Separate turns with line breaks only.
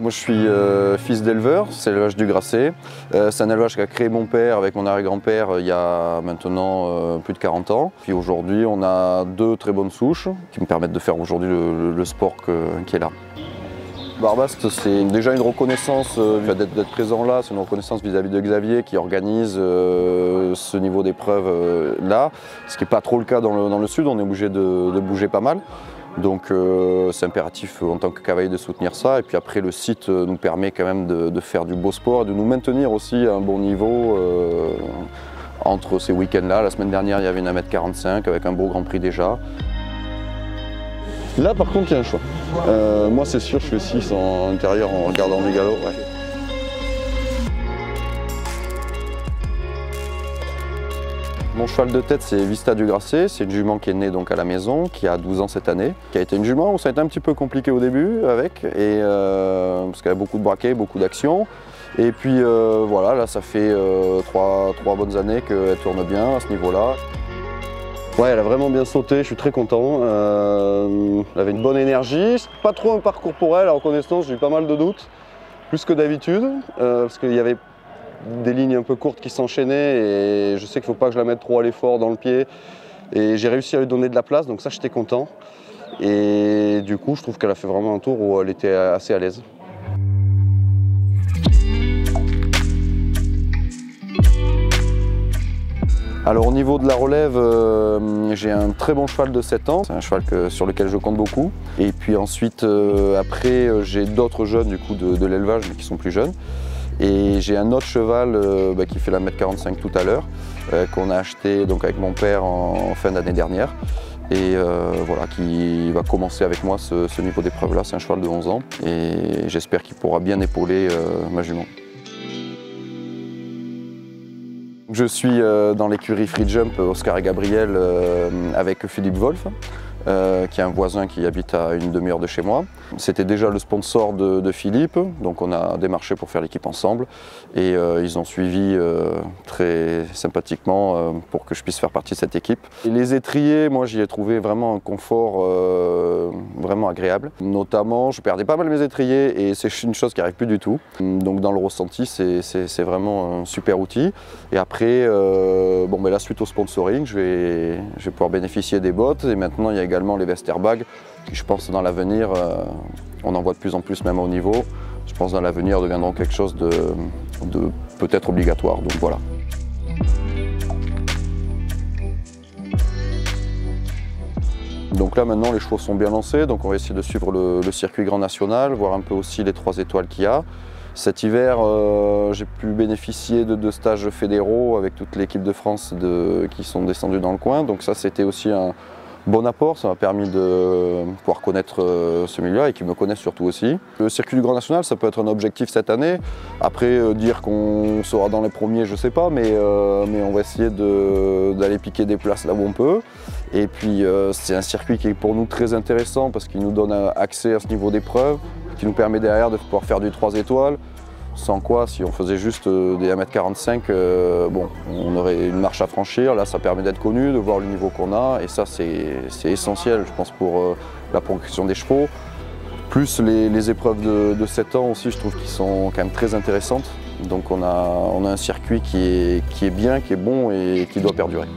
Moi je suis fils d'éleveur, c'est l'élevage du Grasset. C'est un élevage qu'a créé mon père avec mon arrière-grand-père il y a maintenant plus de 40 ans. Puis aujourd'hui on a 2 très bonnes souches qui me permettent de faire aujourd'hui le sport qui est là. Barbast, c'est déjà une reconnaissance d'être présent là, c'est une reconnaissance vis-à-vis de Xavier qui organise ce niveau d'épreuve là, ce qui n'est pas trop le cas dans le sud, on est obligé de bouger pas mal. Donc c'est impératif en tant que cavalier de soutenir ça, et puis après le site nous permet quand même de faire du beau sport et de nous maintenir aussi à un bon niveau entre ces week-ends là. La semaine dernière il y avait une 1m45 avec un beau Grand Prix déjà. Là par contre il y a un choix. Moi c'est sûr je fais 6 en intérieur en regardant mes galops. Ouais. Mon cheval de tête c'est Vista du Grasset, c'est une jument qui est née donc à la maison, qui a 12 ans cette année, qui a été une jument où ça a été un petit peu compliqué au début avec, parce qu'elle a beaucoup de braquets, beaucoup d'actions. Et puis voilà, là ça fait 3 bonnes années qu'elle tourne bien à ce niveau-là. Ouais, elle a vraiment bien sauté, je suis très content. Elle avait une bonne énergie, c'est pas trop un parcours pour elle, en connaissance j'ai eu pas mal de doutes, plus que d'habitude, parce qu'il y avait des lignes un peu courtes qui s'enchaînaient et je sais qu'il ne faut pas que je la mette trop à l'effort dans le pied. Et j'ai réussi à lui donner de la place, donc ça j'étais content. Et du coup je trouve qu'elle a fait vraiment un tour où elle était assez à l'aise. Alors au niveau de la relève, j'ai un très bon cheval de 7 ans, c'est un cheval sur lequel je compte beaucoup. Et puis ensuite, après, j'ai d'autres jeunes du coup de l'élevage mais qui sont plus jeunes. Et j'ai un autre cheval qui fait la 1m45 tout à l'heure, qu'on a acheté donc, avec mon père en fin d'année dernière. Et voilà, qui va commencer avec moi ce niveau d'épreuve là, c'est un cheval de 11 ans. Et j'espère qu'il pourra bien épauler ma jument. Je suis dans l'écurie Free Jump Oscar et Gabriel avec Philippe Wolf, qui est un voisin qui habite à une demi-heure de chez moi. C'était déjà le sponsor de Philippe, donc on a démarché pour faire l'équipe ensemble. Et ils ont suivi très sympathiquement pour que je puisse faire partie de cette équipe. Et les étriers, moi j'y ai trouvé vraiment un confort vraiment agréable. Notamment, je perdais pas mal mes étriers et c'est une chose qui n'arrive plus du tout. Donc dans le ressenti, c'est vraiment un super outil. Et après, là, suite au sponsoring, je vais pouvoir bénéficier des bottes. Et maintenant, il y a également les vest airbags qui, je pense, dans l'avenir, on en voit de plus en plus même au niveau. Je pense dans l'avenir deviendront quelque chose de peut-être obligatoire. Donc voilà. Donc là maintenant les chevaux sont bien lancés, donc on va essayer de suivre le circuit Grand National, voir un peu aussi les 3 étoiles qu'il y a. Cet hiver, j'ai pu bénéficier de 2 stages fédéraux avec toute l'équipe de France qui sont descendus dans le coin, donc ça c'était aussi un bon apport, ça m'a permis de pouvoir connaître ce milieu et qu'ils me connaissent surtout aussi. Le circuit du Grand National, ça peut être un objectif cette année. Après, dire qu'on sera dans les premiers, je ne sais pas, mais on va essayer d'aller piquer des places là où on peut. Et puis, c'est un circuit qui est pour nous très intéressant parce qu'il nous donne accès à ce niveau d'épreuve, qui nous permet derrière de pouvoir faire du 3 étoiles. Sans quoi, si on faisait juste des 1m45, on aurait une marche à franchir. Là, ça permet d'être connu, de voir le niveau qu'on a. Et ça, c'est essentiel, je pense, pour la progression des chevaux. Plus les épreuves de 7 ans aussi, je trouve qu'ils sont quand même très intéressantes. Donc on a un circuit qui est bien, qui est bon et qui doit perdurer.